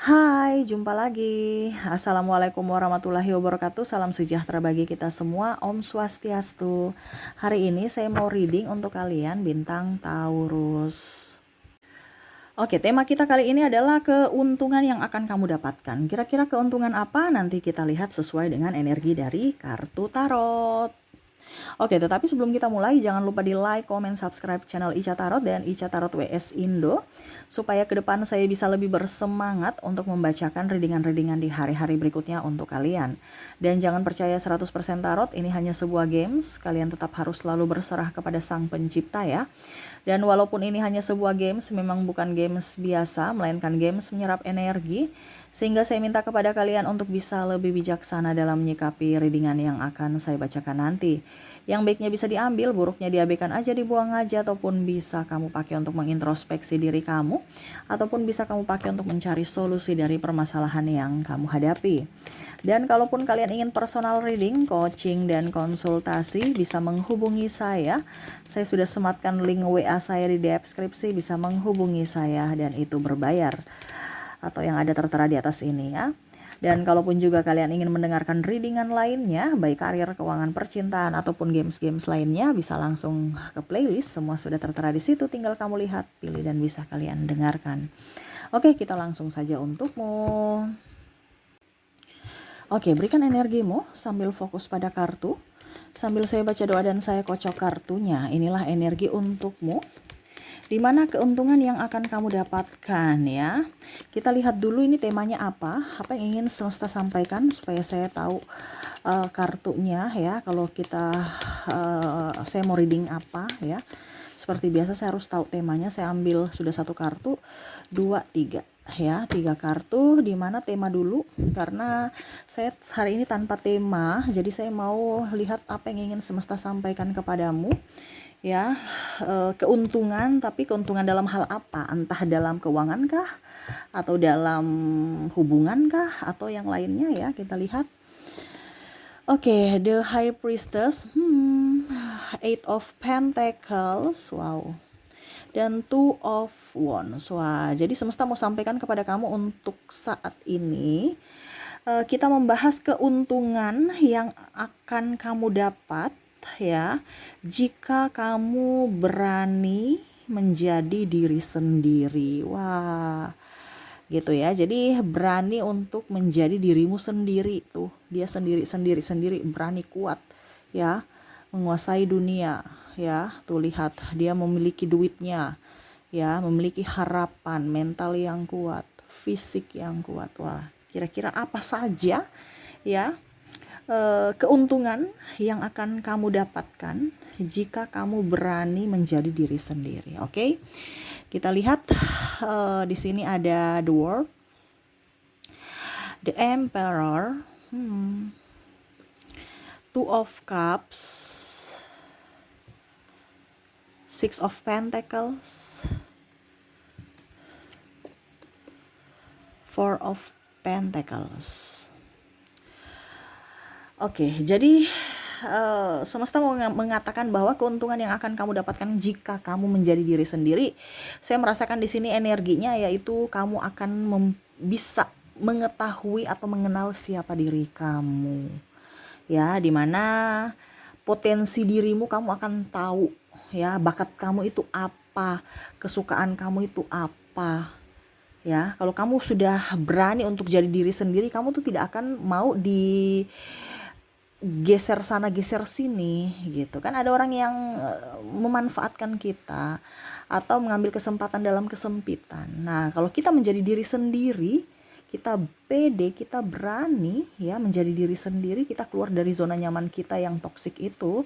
Hai, jumpa lagi. Assalamualaikum warahmatullahi wabarakatuh. Salam sejahtera bagi kita semua. Om Swastiastu. Hari ini saya mau reading untuk kalian bintang Taurus. Oke, tema kita kali ini adalah keuntungan yang akan kamu dapatkan. Kira-kira keuntungan apa? Nanti kita lihat sesuai dengan energi dari kartu tarot. Oke, tetapi sebelum kita mulai, jangan lupa di like, comment, subscribe channel Ica Tarot dan Ica Tarot WS Indo, supaya ke depan saya bisa lebih bersemangat untuk membacakan readingan-readingan di hari-hari berikutnya untuk kalian. Dan jangan percaya 100% tarot, ini hanya sebuah games, kalian tetap harus selalu berserah kepada Sang Pencipta ya. Dan walaupun ini hanya sebuah games, memang bukan games biasa, melainkan games menyerap energi, sehingga saya minta kepada kalian untuk bisa lebih bijaksana dalam menyikapi readingan yang akan saya bacakan nanti. Yang baiknya bisa diambil, buruknya diabaikan aja, dibuang aja, ataupun bisa kamu pakai untuk mengintrospeksi diri kamu, ataupun bisa kamu pakai untuk mencari solusi dari permasalahan yang kamu hadapi. Dan kalaupun kalian ingin personal reading, coaching, dan konsultasi, bisa menghubungi saya. Saya sudah sematkan link WA saya di deskripsi, bisa menghubungi saya dan itu berbayar, atau yang ada tertera di atas ini ya. Dan kalaupun juga kalian ingin mendengarkan readingan lainnya, baik karir, keuangan, percintaan, ataupun games-games lainnya, bisa langsung ke playlist. Semua sudah tertera di situ, tinggal kamu lihat, pilih, dan bisa kalian dengarkan. Oke, kita langsung saja untukmu. Oke, berikan energimu sambil fokus pada kartu. Sambil saya baca doa dan saya kocok kartunya, inilah energi untukmu. Di mana keuntungan yang akan kamu dapatkan ya. Kita lihat dulu ini temanya apa yang ingin semesta sampaikan supaya saya tahu kartunya ya. Kalau saya mau reading apa ya. Seperti biasa saya harus tahu temanya. Saya ambil sudah satu kartu, 2, 3 ya, 3 kartu. Di mana tema dulu karena saya hari ini tanpa tema, jadi saya mau lihat apa yang ingin semesta sampaikan kepadamu. Ya, keuntungan, tapi keuntungan dalam hal apa? Entah dalam keuangan kah? Atau dalam hubungan kah? Atau yang lainnya ya, kita lihat. Oke, The High Priestess, Eight of Pentacles, wow. Dan Two of Wands, wah. Jadi semesta mau sampaikan kepada kamu untuk saat ini, kita membahas keuntungan yang akan kamu dapat ya jika kamu berani menjadi diri sendiri. Wah, gitu ya. Jadi berani untuk menjadi dirimu sendiri tuh. Dia sendiri berani, kuat ya, menguasai dunia ya. Tuh lihat, dia memiliki duitnya ya, memiliki harapan, mental yang kuat, fisik yang kuat. Wah, kira-kira apa saja ya keuntungan yang akan kamu dapatkan jika kamu berani menjadi diri sendiri. Oke, kita lihat di sini ada the World, the Emperor, Two of Cups, Six of Pentacles, Four of Pentacles. Oke, jadi semesta mau mengatakan bahwa keuntungan yang akan kamu dapatkan jika kamu menjadi diri sendiri, saya merasakan di sini energinya yaitu kamu akan bisa mengetahui atau mengenal siapa diri kamu. Ya, dimana potensi dirimu kamu akan tahu ya, bakat kamu itu apa, kesukaan kamu itu apa. Ya, kalau kamu sudah berani untuk jadi diri sendiri, kamu tuh tidak akan mau geser sana geser sini gitu kan. Ada orang yang memanfaatkan kita atau mengambil kesempatan dalam kesempitan. Nah, kalau kita menjadi diri sendiri, kita pede, kita berani ya menjadi diri sendiri, kita keluar dari zona nyaman kita yang toksik itu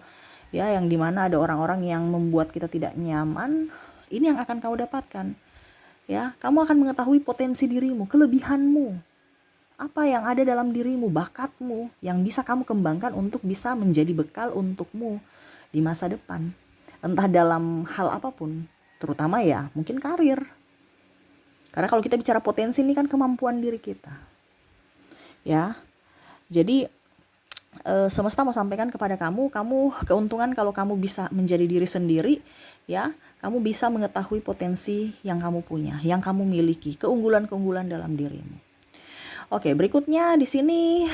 ya, yang dimana ada orang-orang yang membuat kita tidak nyaman. Ini yang akan kamu dapatkan ya. Kamu akan mengetahui potensi dirimu, kelebihanmu, apa yang ada dalam dirimu, bakatmu yang bisa kamu kembangkan untuk bisa menjadi bekal untukmu di masa depan. Entah dalam hal apapun, terutama ya mungkin karir. Karena kalau kita bicara potensi, ini kan kemampuan diri kita. Ya. Jadi semesta mau sampaikan kepada kamu keuntungan kalau kamu bisa menjadi diri sendiri ya, kamu bisa mengetahui potensi yang kamu punya, yang kamu miliki, keunggulan-keunggulan dalam dirimu. Oke, berikutnya di sini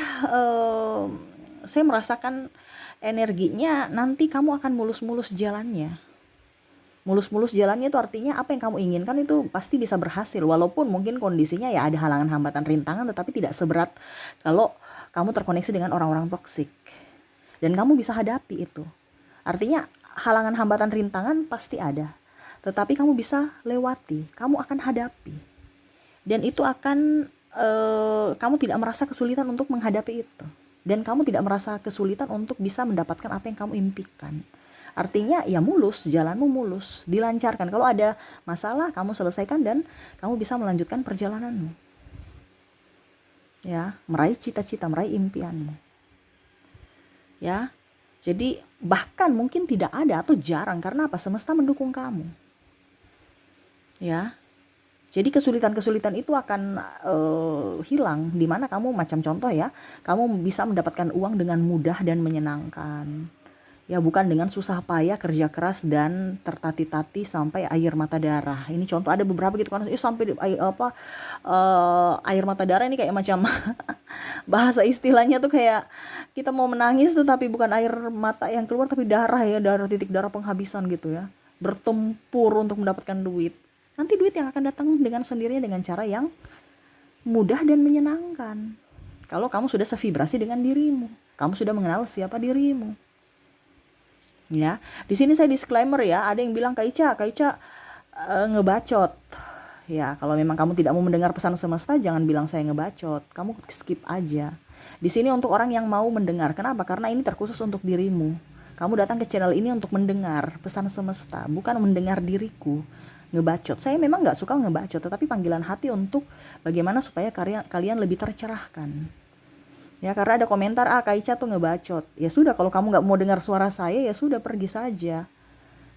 saya merasakan energinya nanti kamu akan mulus-mulus jalannya. Mulus-mulus jalannya itu artinya apa yang kamu inginkan itu pasti bisa berhasil. Walaupun mungkin kondisinya ya ada halangan, hambatan, rintangan, tetapi tidak seberat kalau kamu terkoneksi dengan orang-orang toksik. Dan kamu bisa hadapi itu. Artinya halangan, hambatan, rintangan pasti ada. Tetapi kamu bisa lewati, kamu akan hadapi. Dan itu akan kamu tidak merasa kesulitan untuk menghadapi itu. Dan kamu tidak merasa kesulitan untuk bisa mendapatkan apa yang kamu impikan. Artinya ya mulus, jalanmu mulus, dilancarkan. Kalau ada masalah kamu selesaikan dan kamu bisa melanjutkan perjalananmu. Ya, meraih cita-cita, meraih impianmu. Ya. Jadi bahkan mungkin tidak ada atau jarang karena apa? Semesta mendukung kamu. Ya. Jadi kesulitan-kesulitan itu akan hilang di mana kamu macam contoh ya, kamu bisa mendapatkan uang dengan mudah dan menyenangkan. Ya bukan dengan susah payah, kerja keras dan tertati-tati sampai air mata darah. Ini contoh ada beberapa gitu kan, sampai air mata darah ini kayak macam bahasa istilahnya tuh kayak kita mau menangis tuh tapi bukan air mata yang keluar tapi darah ya, darah, titik darah penghabisan gitu ya. Bertempur untuk mendapatkan duit. Nanti duit yang akan datang dengan sendirinya dengan cara yang mudah dan menyenangkan. Kalau kamu sudah sevibrasi dengan dirimu, kamu sudah mengenal siapa dirimu. Ya, di sini saya disclaimer ya, ada yang bilang Kak Ica ngebacot. Ya, kalau memang kamu tidak mau mendengar pesan semesta, jangan bilang saya ngebacot. Kamu skip aja. Di sini untuk orang yang mau mendengar. Kenapa? Karena ini terkhusus untuk dirimu. Kamu datang ke channel ini untuk mendengar pesan semesta, bukan mendengar diriku ngebacot. Saya memang nggak suka ngebacot, tetapi panggilan hati untuk bagaimana supaya kalian lebih tercerahkan. Ya, karena ada komentar, Kak Ica tuh ngebacot. Ya sudah, kalau kamu nggak mau dengar suara saya, ya sudah pergi saja.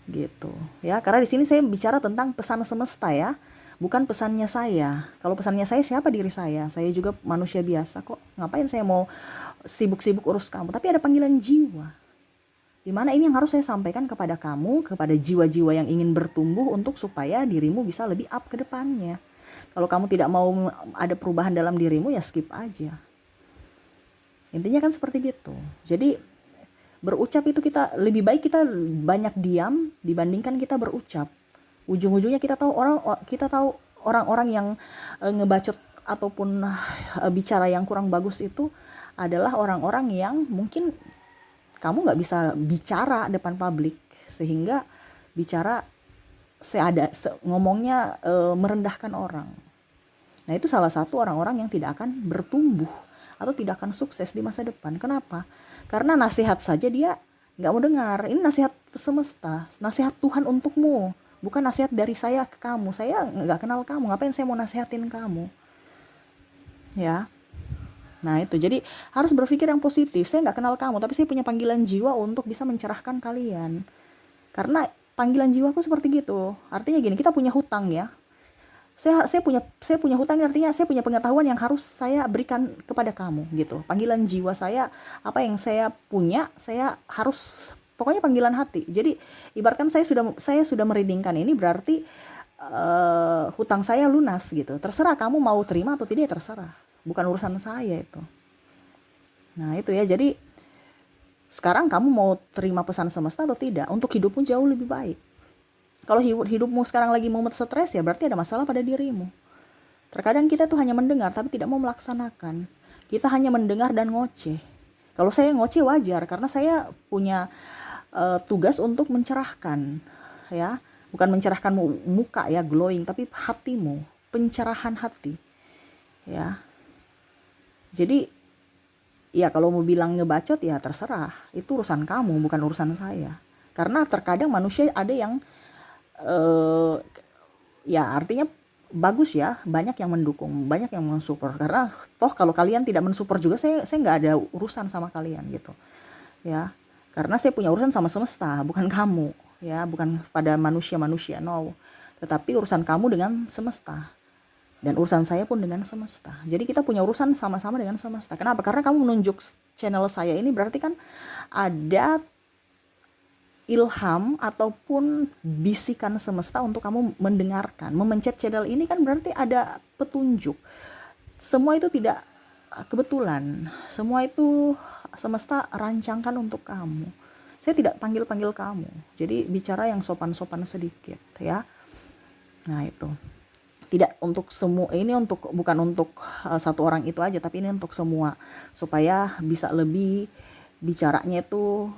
Gitu. Ya, karena di sini saya bicara tentang pesan semesta ya. Bukan pesannya saya. Kalau pesannya saya, siapa diri saya? Saya juga manusia biasa kok. Ngapain saya mau sibuk-sibuk urus kamu? Tapi ada panggilan jiwa. Dimana ini yang harus saya sampaikan kepada kamu, kepada jiwa-jiwa yang ingin bertumbuh untuk supaya dirimu bisa lebih up ke depannya. Kalau kamu tidak mau ada perubahan dalam dirimu, ya skip aja. Intinya kan seperti gitu. Jadi berucap itu lebih baik kita banyak diam dibandingkan kita berucap. Ujung-ujungnya kita tahu orang-orang yang ngebacot ataupun bicara yang kurang bagus itu adalah orang-orang yang mungkin kamu nggak bisa bicara depan publik sehingga bicara ngomongnya merendahkan orang. Nah itu salah satu orang-orang yang tidak akan bertumbuh atau tidak akan sukses di masa depan. Kenapa? Karena nasihat saja dia nggak mau dengar. Ini nasihat semesta, nasihat Tuhan untukmu, bukan nasihat dari saya ke kamu. Saya nggak kenal kamu, ngapain saya mau nasihatin kamu? Ya. Nah itu, jadi harus berpikir yang positif. Saya nggak kenal kamu, tapi saya punya panggilan jiwa untuk bisa mencerahkan kalian. Karena panggilan jiwaku seperti gitu. Artinya gini, kita punya hutang ya. Saya punya hutang, artinya saya punya pengetahuan yang harus saya berikan kepada kamu gitu. Panggilan jiwa saya, apa yang saya punya, saya harus, pokoknya panggilan hati. Jadi ibaratkan saya sudah mereadingkan ini, berarti hutang saya lunas gitu. Terserah kamu mau terima atau tidak, terserah. Bukan urusan saya itu. Nah itu ya, jadi sekarang kamu mau terima pesan semesta atau tidak untuk hidupmu jauh lebih baik. Kalau hidupmu sekarang lagi mumet stres, ya berarti ada masalah pada dirimu. Terkadang kita tuh hanya mendengar tapi tidak mau melaksanakan. Kita hanya mendengar dan ngoceh. Kalau saya ngoceh wajar karena saya punya tugas untuk mencerahkan, ya, bukan mencerahkan muka ya glowing, tapi hatimu, pencerahan hati, ya. Jadi ya kalau mau bilang ngebacot ya terserah, itu urusan kamu bukan urusan saya. Karena terkadang manusia ada yang ya artinya bagus ya, banyak yang mendukung, banyak yang mensupport. Karena toh kalau kalian tidak mensupport juga, saya nggak ada urusan sama kalian gitu ya. Karena saya punya urusan sama semesta, bukan kamu ya, bukan pada manusia-manusia, no. Tetapi urusan kamu dengan semesta, dan urusan saya pun dengan semesta. Jadi kita punya urusan sama-sama dengan semesta. Kenapa? Karena kamu menunjuk channel saya ini, berarti kan ada ilham ataupun bisikan semesta untuk kamu mendengarkan. Memencet channel ini kan berarti ada petunjuk. semua itu tidak kebetulan. Semua itu semesta rancangkan untuk kamu. Saya tidak panggil-panggil kamu. Jadi bicara yang sopan-sopan sedikit ya. Nah, itu. Tidak untuk semua, ini untuk bukan untuk satu orang itu aja, tapi ini untuk semua supaya bisa lebih bicaranya itu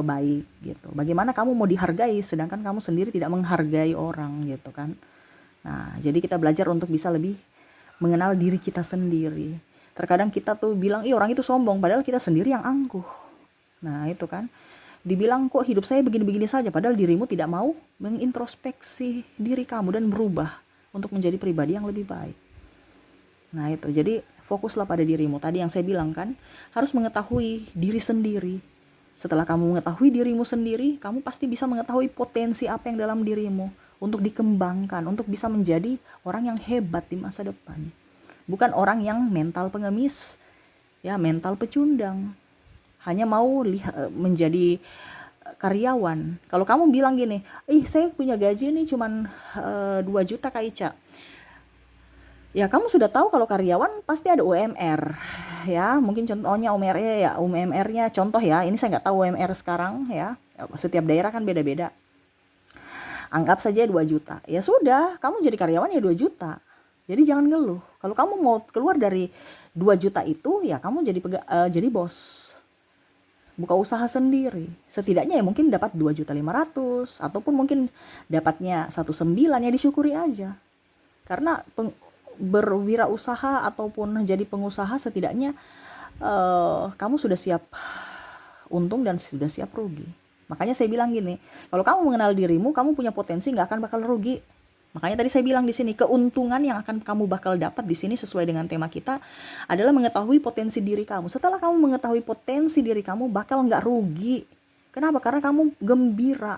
baik gitu. Bagaimana kamu mau dihargai sedangkan kamu sendiri tidak menghargai orang gitu kan. Nah, jadi kita belajar untuk bisa lebih mengenal diri kita sendiri. Terkadang kita tuh bilang, ih orang itu sombong, padahal kita sendiri yang angkuh. Nah, itu kan. Dibilang kok hidup saya begini-begini saja, padahal dirimu tidak mau mengintrospeksi diri kamu dan berubah untuk menjadi pribadi yang lebih baik. Nah, itu. Jadi fokuslah pada dirimu. Tadi yang saya bilang kan, harus mengetahui diri sendiri. Setelah kamu mengetahui dirimu sendiri, kamu pasti bisa mengetahui potensi apa yang dalam dirimu untuk dikembangkan, untuk bisa menjadi orang yang hebat di masa depan. Bukan orang yang mental pengemis, ya mental pecundang. Hanya mau menjadi karyawan. Kalau kamu bilang gini, saya punya gaji nih cuman 2 juta Kak Ica. Ya kamu sudah tahu kalau karyawan pasti ada UMR. Ya mungkin contohnya UMR-nya contoh ya, ini saya nggak tahu UMR sekarang ya, setiap daerah kan beda-beda. Anggap saja 2 juta. Ya sudah, kamu jadi karyawan ya 2 juta. Jadi jangan ngeluh. Kalau kamu mau keluar dari 2 juta itu, ya kamu jadi bos. Buka usaha sendiri. Setidaknya ya mungkin dapat 2.500.000 ataupun mungkin dapatnya 1,9 ya disyukuri aja. Karena berwirausaha ataupun jadi pengusaha setidaknya kamu sudah siap untung dan sudah siap rugi. Makanya saya bilang gini, kalau kamu mengenal dirimu, kamu punya potensi, nggak akan bakal rugi. Makanya tadi saya bilang di sini, keuntungan yang akan kamu bakal dapat di sini sesuai dengan tema kita adalah mengetahui potensi diri kamu. Setelah kamu mengetahui potensi diri kamu, bakal nggak rugi. Kenapa? Karena kamu gembira,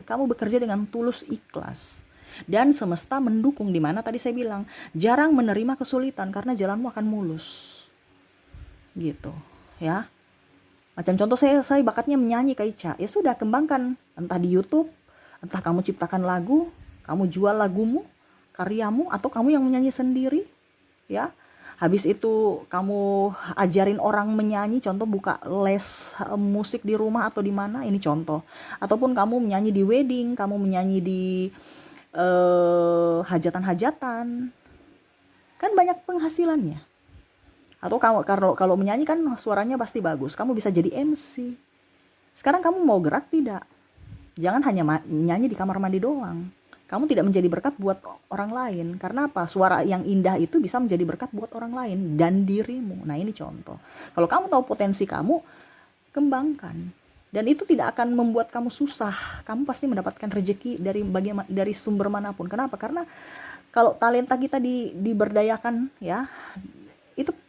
kamu bekerja dengan tulus ikhlas. Dan semesta mendukung, di mana tadi saya bilang, jarang menerima kesulitan karena jalanmu akan mulus. Gitu, ya. Macam contoh saya bakatnya menyanyi Kak Ica. Ya sudah, kembangkan entah di YouTube, entah kamu ciptakan lagu, kamu jual lagumu, karyamu, atau kamu yang menyanyi sendiri, ya. Habis itu kamu ajarin orang menyanyi, contoh buka les musik di rumah atau di mana, ini contoh. Ataupun kamu menyanyi di wedding, kamu menyanyi di hajatan-hajatan, kan banyak penghasilannya. Atau kamu kalau menyanyi kan suaranya pasti bagus, kamu bisa jadi MC. Sekarang kamu mau gerak tidak? Jangan hanya nyanyi di kamar mandi doang. Kamu tidak menjadi berkat buat orang lain. Karena apa? Suara yang indah itu bisa menjadi berkat buat orang lain dan dirimu. Nah, ini contoh. Kalau kamu tahu potensi kamu, kembangkan. Dan itu tidak akan membuat kamu susah. Kamu pasti mendapatkan rezeki dari sumber manapun. Kenapa? Karena kalau talenta kita diberdayakan, ya,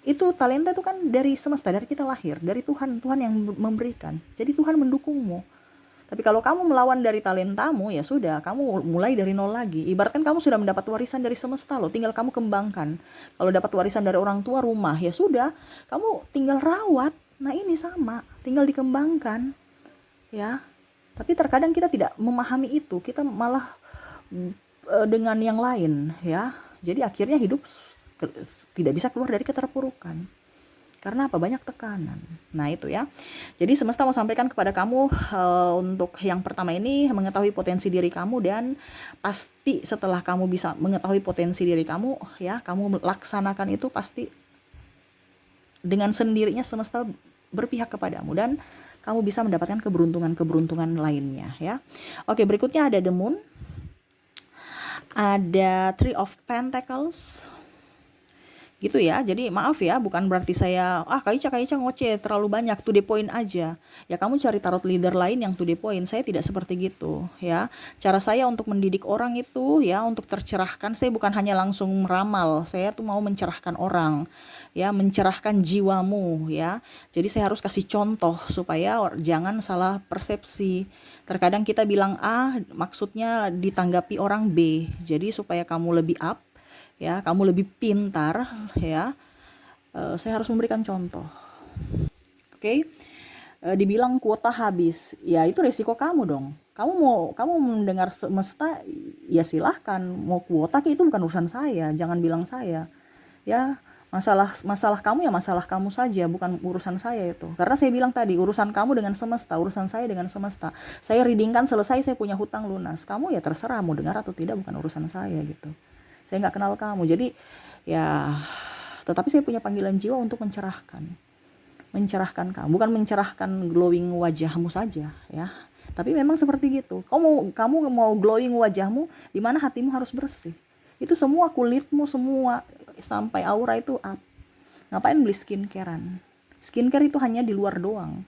itu talenta itu kan dari semesta, dari kita lahir, dari Tuhan yang memberikan. Jadi Tuhan mendukungmu. Tapi kalau kamu melawan dari talentamu, ya sudah, kamu mulai dari nol lagi. Ibaratkan kamu sudah mendapat warisan dari semesta loh, tinggal kamu kembangkan. Kalau dapat warisan dari orang tua, rumah, ya sudah, kamu tinggal rawat. Nah, ini sama, tinggal dikembangkan, ya. Tapi terkadang kita tidak memahami itu, kita malah dengan yang lain, ya. Jadi akhirnya hidup tidak bisa keluar dari keterpurukan. Karena apa? Banyak tekanan. Nah, itu ya. Jadi semesta mau sampaikan kepada kamu untuk yang pertama ini, mengetahui potensi diri kamu, dan pasti setelah kamu bisa mengetahui potensi diri kamu, ya, kamu laksanakan itu, pasti dengan sendirinya semesta berpihak kepadamu dan kamu bisa mendapatkan keberuntungan lainnya, ya. Oke, berikutnya ada the moon. Ada Three of Pentacles. Gitu ya. Jadi maaf ya, bukan berarti saya Kak Ica ngoceh terlalu banyak, to the point aja. Ya kamu cari tarot leader lain yang to the point. Saya tidak seperti gitu, ya. Cara saya untuk mendidik orang itu, ya, untuk tercerahkan. Saya bukan hanya langsung meramal, saya tuh mau mencerahkan orang, ya, mencerahkan jiwamu, ya. Jadi saya harus kasih contoh supaya jangan salah persepsi. Terkadang kita bilang A, maksudnya ditanggapi orang B. Jadi supaya kamu lebih up, ya, kamu lebih pintar, ya, saya harus memberikan contoh. Oke. Dibilang kuota habis, ya itu resiko kamu dong. Kamu mendengar semesta, ya silahkan. Mau kuota itu bukan urusan saya, jangan bilang saya. Ya, masalah kamu ya masalah kamu saja, bukan urusan saya itu. Karena saya bilang tadi, urusan kamu dengan semesta, urusan saya dengan semesta. Saya readingkan selesai, saya punya hutang lunas. Kamu ya terserah mau dengar atau tidak, bukan urusan saya gitu. Saya nggak kenal kamu, jadi ya. Tetapi saya punya panggilan jiwa untuk mencerahkan kamu, bukan mencerahkan glowing wajahmu saja, ya. Tapi memang seperti gitu. Kamu mau glowing wajahmu, di mana hatimu harus bersih. Itu semua kulitmu semua sampai aura itu up. Ngapain beli skincarean? Skincare itu hanya di luar doang.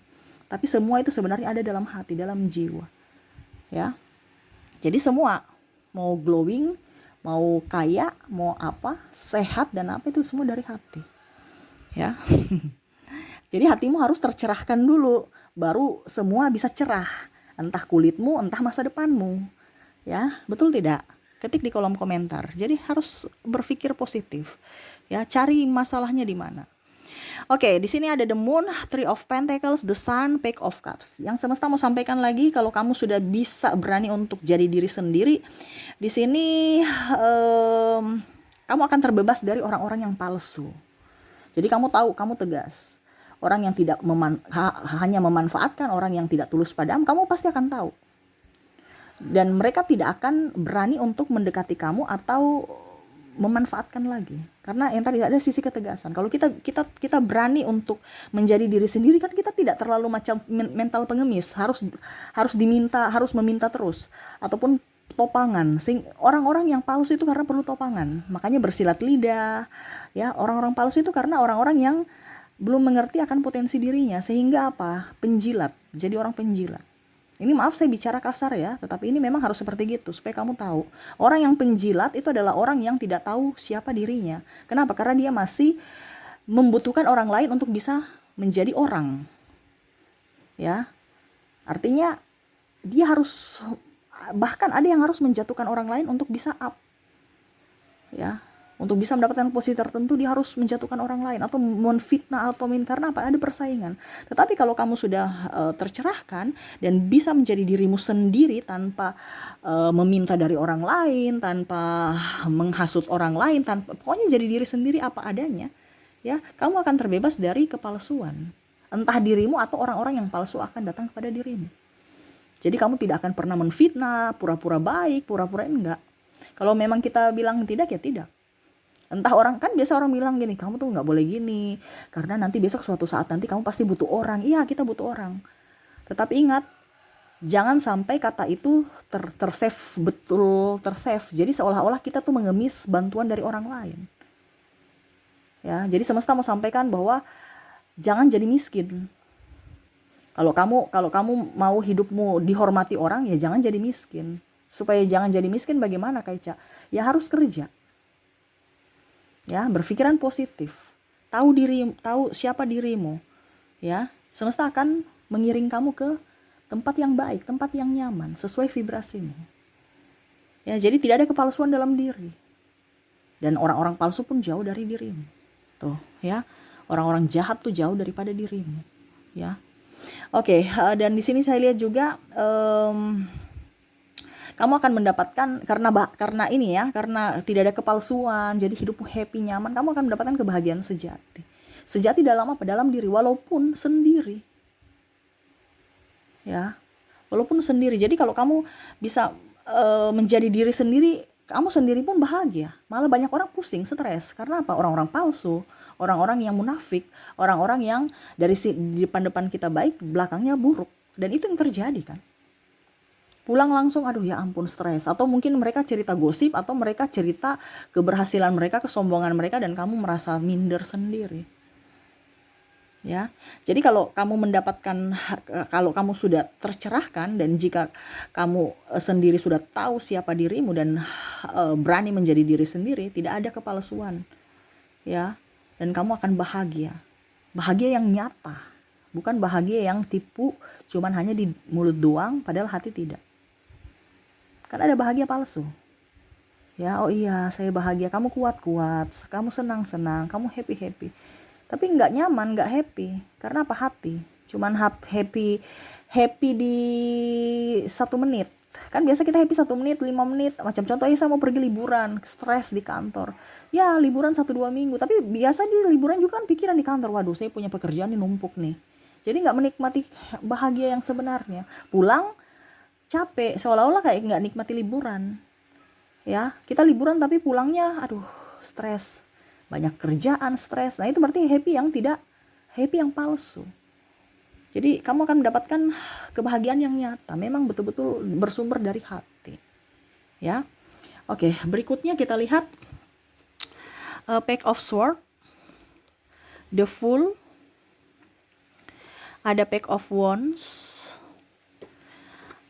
Tapi semua itu sebenarnya ada dalam hati, dalam jiwa. Ya. Jadi semua mau glowing, mau kaya, mau apa, sehat dan apa itu semua dari hati. Ya. Jadi hatimu harus tercerahkan dulu, baru semua bisa cerah. Entah kulitmu, entah masa depanmu. Ya, betul tidak? Ketik di kolom komentar. Jadi harus berpikir positif. Ya, cari masalahnya di mana. Oke, di sini ada the moon, three of pentacles, the sun, page of cups. Yang semesta mau sampaikan lagi, kalau kamu sudah bisa berani untuk jadi diri sendiri, di sini kamu akan terbebas dari orang-orang yang palsu. Jadi kamu tahu, kamu tegas. Orang yang tidak hanya memanfaatkan, orang yang tidak tulus padamu, kamu pasti akan tahu. Dan mereka tidak akan berani untuk mendekati kamu atau memanfaatkan lagi. Karena yang tadi ada sisi ketegasan. Kalau kita berani untuk menjadi diri sendiri, kan kita tidak terlalu macam mental pengemis, harus meminta terus, ataupun topangan. Orang-orang yang palsu itu karena perlu topangan, makanya bersilat lidah. Ya, orang-orang palsu itu karena orang-orang yang belum mengerti akan potensi dirinya, sehingga apa? Penjilat, jadi orang penjilat. Ini maaf saya bicara kasar ya, tetapi ini memang harus seperti gitu supaya kamu tahu. Orang yang penjilat itu adalah orang yang tidak tahu siapa dirinya. Kenapa? Karena dia masih membutuhkan orang lain untuk bisa menjadi orang. Ya. Artinya dia harus, bahkan ada yang harus menjatuhkan orang lain untuk bisa up. Ya. Untuk bisa mendapatkan posisi tertentu, dia harus menjatuhkan orang lain atau menfitnah atau karena apa? Ada persaingan. Tetapi kalau kamu sudah tercerahkan dan bisa menjadi dirimu sendiri tanpa meminta dari orang lain, tanpa menghasut orang lain, pokoknya jadi diri sendiri apa adanya, ya, kamu akan terbebas dari kepalsuan. Entah dirimu atau orang-orang yang palsu akan datang kepada dirimu. Jadi kamu tidak akan pernah menfitnah, pura-pura baik, pura-pura enggak. Kalau memang kita bilang tidak, ya tidak. Entah orang, kan biasa orang bilang gini, kamu tuh nggak boleh gini, karena nanti besok suatu saat nanti kamu pasti butuh orang. Iya, kita butuh orang. Tetapi ingat, jangan sampai kata itu tersave, betul tersave. Jadi seolah-olah kita tuh mengemis bantuan dari orang lain. Ya, jadi semesta mau sampaikan bahwa jangan jadi miskin. Kalau kamu mau hidupmu dihormati orang, ya jangan jadi miskin. Supaya jangan jadi miskin bagaimana, Kaica? Ya harus kerja. Ya, berpikiran positif. Tahu siapa dirimu. Ya, semesta akan mengiring kamu ke tempat yang baik, tempat yang nyaman, sesuai vibrasimu. Ya, jadi tidak ada kepalsuan dalam diri. Dan orang-orang palsu pun jauh dari dirimu. Tuh, ya. Orang-orang jahat tuh jauh daripada dirimu, ya. Oke, dan di sini saya lihat juga kamu akan mendapatkan karena ini ya, karena tidak ada kepalsuan, jadi hidupmu happy, nyaman, kamu akan mendapatkan kebahagiaan sejati. Sejati dalam apa? Dalam diri, walaupun sendiri. Ya. Walaupun sendiri. Jadi kalau kamu bisa menjadi diri sendiri, kamu sendiri pun bahagia. Malah banyak orang pusing, stres. Karena apa? Orang-orang palsu, orang-orang yang munafik, orang-orang yang dari depan kita baik, belakangnya buruk. Dan itu yang terjadi kan. Pulang langsung, aduh ya ampun, stres. Atau mungkin mereka cerita gosip, atau mereka cerita keberhasilan mereka, kesombongan mereka, dan kamu merasa minder sendiri. Ya, jadi kalau kamu sudah tercerahkan, dan jika kamu sendiri sudah tahu siapa dirimu dan berani menjadi diri sendiri, tidak ada kepalsuan. Ya, dan kamu akan bahagia. Bahagia yang nyata, bukan bahagia yang tipu, cuman hanya di mulut doang, padahal hati tidak. Kan ada bahagia palsu. Ya, oh iya, saya bahagia, kamu kuat-kuat, kamu senang-senang, kamu happy-happy. Tapi nggak nyaman, nggak happy. Karena apa? Hati. Cuman happy di 1 menit. Kan biasa kita happy 1 menit, 5 menit. Macam contohnya saya mau pergi liburan, stres di kantor. Ya liburan 1-2 minggu. Tapi biasa di liburan juga kan pikiran di kantor. Waduh saya punya pekerjaan nih numpuk nih. Jadi nggak menikmati bahagia yang sebenarnya. Pulang capek, seolah-olah kayak nggak nikmati liburan. Ya, kita liburan tapi pulangnya, aduh, stres. Banyak kerjaan, stres. Nah itu berarti happy yang palsu. Jadi kamu akan mendapatkan kebahagiaan yang nyata, memang betul-betul bersumber dari hati. Ya. Oke, berikutnya kita lihat Page of Swords, The Fool, ada Page of Wands,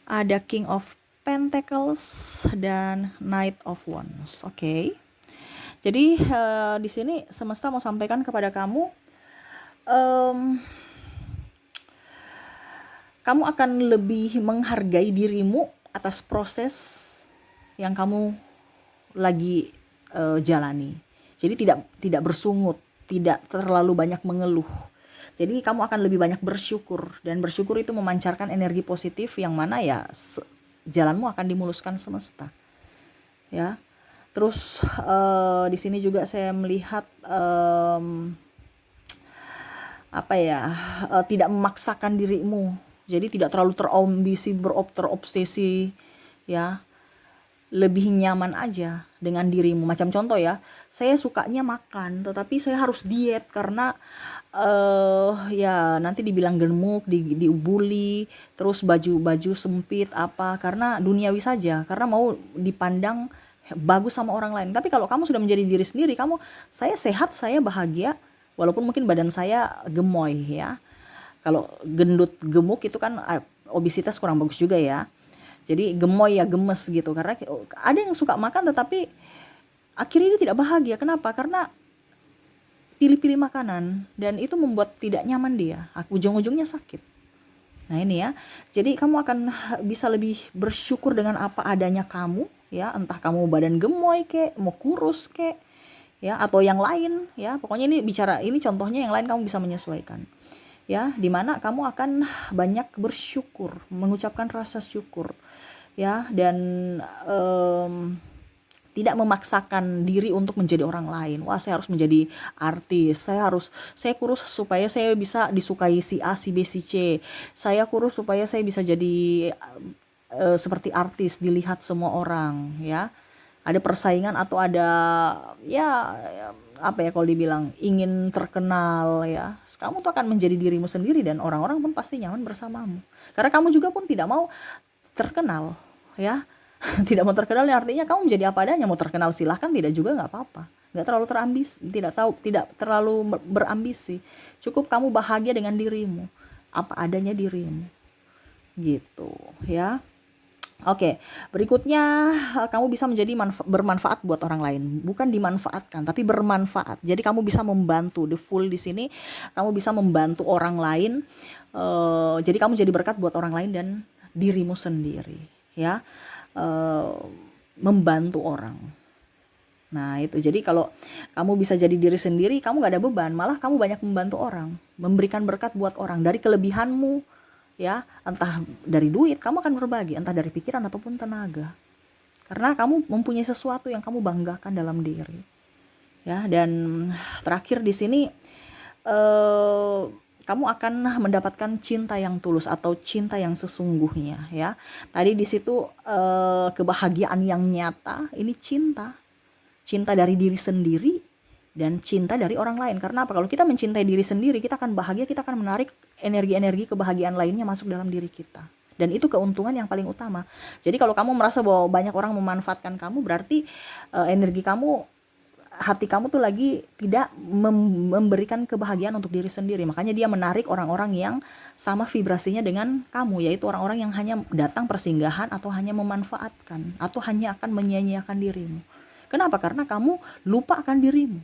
ada King of Pentacles dan Knight of Wands. Oke. Jadi di sini semesta mau sampaikan kepada kamu, kamu akan lebih menghargai dirimu atas proses yang kamu lagi jalani. Jadi tidak bersungut, tidak terlalu banyak mengeluh. Jadi kamu akan lebih banyak bersyukur, dan bersyukur itu memancarkan energi positif yang mana ya jalanmu akan dimuluskan semesta. Ya. Terus di sini juga saya melihat tidak memaksakan dirimu. Jadi tidak terlalu terambisi, terobsesi, ya. Lebih nyaman aja dengan dirimu. Macam contoh ya, saya sukanya makan, tetapi saya harus diet karena ya nanti dibilang gemuk, diubuli, terus baju sempit apa, karena duniawi saja, karena mau dipandang bagus sama orang lain. Tapi kalau kamu sudah menjadi diri sendiri, saya sehat, saya bahagia, walaupun mungkin badan saya gemoy ya. Kalau gendut gemuk itu kan obesitas kurang bagus juga ya. Jadi gemoy ya, gemes gitu. Karena ada yang suka makan tetapi akhirnya dia tidak bahagia. Kenapa? Karena pilih-pilih makanan, dan itu membuat tidak nyaman dia. Ujung-ujungnya sakit. Nah ini ya. Jadi kamu akan bisa lebih bersyukur dengan apa adanya kamu ya. Entah kamu badan gemoy kek, mau kurus kek ya, atau yang lain ya. Pokoknya ini contohnya, yang lain kamu bisa menyesuaikan. Ya, dimana kamu akan banyak bersyukur, mengucapkan rasa syukur, ya, dan tidak memaksakan diri untuk menjadi orang lain. Wah, saya harus menjadi artis, saya kurus supaya saya bisa disukai si A, si B, si C. Saya kurus supaya saya bisa jadi seperti artis, dilihat semua orang, ya. Ada persaingan atau ada ya kalau dibilang ingin terkenal ya. Kamu tuh akan menjadi dirimu sendiri, dan orang-orang pun pasti nyaman bersamamu. Karena kamu juga pun tidak mau terkenal ya. Tidak mau terkenal ya artinya kamu menjadi apa adanya. Mau terkenal silahkan, tidak juga nggak apa-apa. Nggak terlalu terambisi, tidak terlalu berambisi. Cukup kamu bahagia dengan dirimu, apa adanya dirimu. Gitu ya. Oke, berikutnya kamu bisa menjadi bermanfaat buat orang lain, bukan dimanfaatkan, tapi bermanfaat. Jadi kamu bisa membantu. The Fool di sini, kamu bisa membantu orang lain. Jadi kamu jadi berkat buat orang lain dan dirimu sendiri, ya. Membantu orang. Nah itu, jadi kalau kamu bisa jadi diri sendiri, kamu gak ada beban, malah kamu banyak membantu orang, memberikan berkat buat orang dari kelebihanmu. Ya, entah dari duit, kamu akan berbagi, entah dari pikiran ataupun tenaga. Karena kamu mempunyai sesuatu yang kamu banggakan dalam diri. Ya, dan terakhir di sini kamu akan mendapatkan cinta yang tulus atau cinta yang sesungguhnya ya. Tadi di situ kebahagiaan yang nyata, ini cinta dari diri sendiri dan cinta dari orang lain. Karena apa? Kalau kita mencintai diri sendiri, kita akan bahagia, kita akan menarik energi-energi kebahagiaan lainnya masuk dalam diri kita. Dan itu keuntungan yang paling utama. Jadi kalau kamu merasa bahwa banyak orang memanfaatkan kamu, berarti energi kamu, hati kamu tuh lagi tidak memberikan kebahagiaan untuk diri sendiri. Makanya dia menarik orang-orang yang sama vibrasinya dengan kamu, yaitu orang-orang yang hanya datang persinggahan atau hanya memanfaatkan atau hanya akan menyia-nyiakan dirimu. Kenapa? Karena kamu lupa akan dirimu.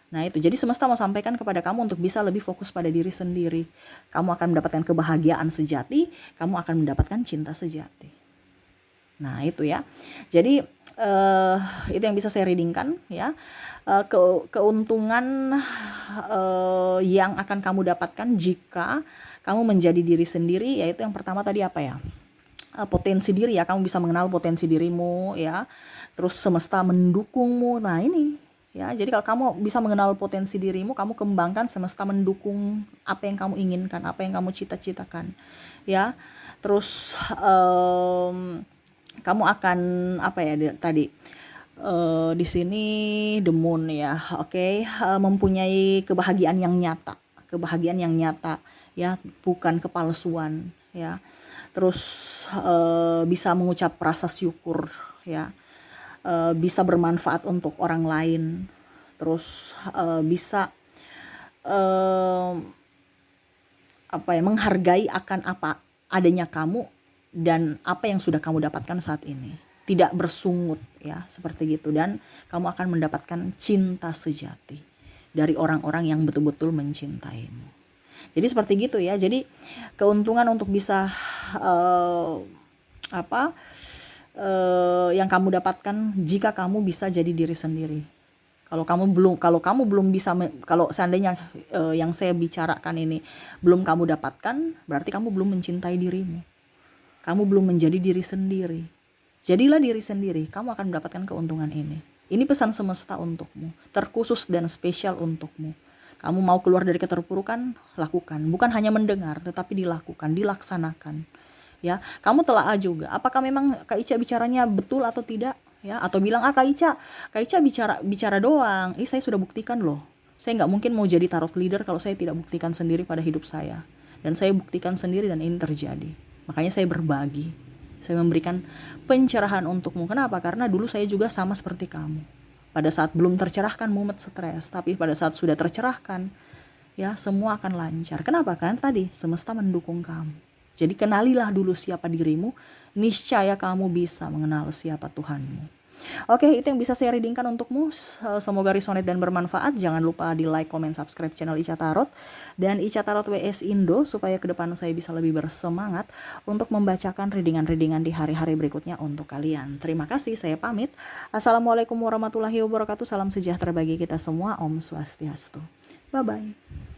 Nah itu, jadi semesta mau sampaikan kepada kamu untuk bisa lebih fokus pada diri sendiri. Kamu akan mendapatkan kebahagiaan sejati, kamu akan mendapatkan cinta sejati. Nah itu ya. Jadi itu yang bisa saya readingkan ya. Keuntungan yang akan kamu dapatkan jika kamu menjadi diri sendiri, yaitu yang pertama tadi apa ya? potensi diri ya, kamu bisa mengenal potensi dirimu ya. Terus semesta mendukungmu. Nah, ini ya. Jadi kalau kamu bisa mengenal potensi dirimu, kamu kembangkan, semesta mendukung apa yang kamu inginkan, apa yang kamu cita-citakan. Ya. Terus kamu akan apa ya tadi? Di sini the moon ya. Oke, mempunyai kebahagiaan yang nyata. Kebahagiaan yang nyata ya, bukan kepalsuan ya. Terus bisa mengucap rasa syukur ya, bisa bermanfaat untuk orang lain, terus bisa apa ya, menghargai akan apa adanya kamu dan apa yang sudah kamu dapatkan saat ini, tidak bersungut ya, seperti gitu. Dan kamu akan mendapatkan cinta sejati dari orang-orang yang betul-betul mencintaimu. Jadi seperti gitu ya. Jadi keuntungan untuk bisa yang kamu dapatkan jika kamu bisa jadi diri sendiri. Kalau kamu belum bisa, kalau seandainya yang saya bicarakan ini belum kamu dapatkan, berarti kamu belum mencintai dirimu. Kamu belum menjadi diri sendiri. Jadilah diri sendiri, kamu akan mendapatkan keuntungan ini. Ini pesan semesta untukmu, terkhusus dan spesial untukmu. Kamu mau keluar dari keterpurukan, lakukan. Bukan hanya mendengar, tetapi dilakukan, dilaksanakan. Ya, kamu telah juga. Apakah memang Kak Ica bicaranya betul atau tidak? Ya, atau bilang Kak Ica bicara doang. Saya sudah buktikan loh. Saya nggak mungkin mau jadi tarot leader kalau saya tidak buktikan sendiri pada hidup saya. Dan saya buktikan sendiri dan ini terjadi. Makanya saya berbagi. Saya memberikan pencerahan untukmu. Kenapa? Karena dulu saya juga sama seperti kamu. Pada saat belum tercerahkan mumet stres, tapi pada saat sudah tercerahkan, ya semua akan lancar. Kenapa? Karena tadi semesta mendukung kamu. Jadi kenalilah dulu siapa dirimu, niscaya kamu bisa mengenal siapa Tuhanmu. Oke, itu yang bisa saya readingkan untukmu. Semoga resonate dan bermanfaat. Jangan lupa di like, comment, subscribe channel Ica Tarot dan Ica Tarot WS Indo supaya ke depan saya bisa lebih bersemangat untuk membacakan readingan-readingan di hari-hari berikutnya untuk kalian. Terima kasih, saya pamit. Assalamualaikum warahmatullahi wabarakatuh. Salam sejahtera bagi kita semua. Om Swastiastu. Bye-bye.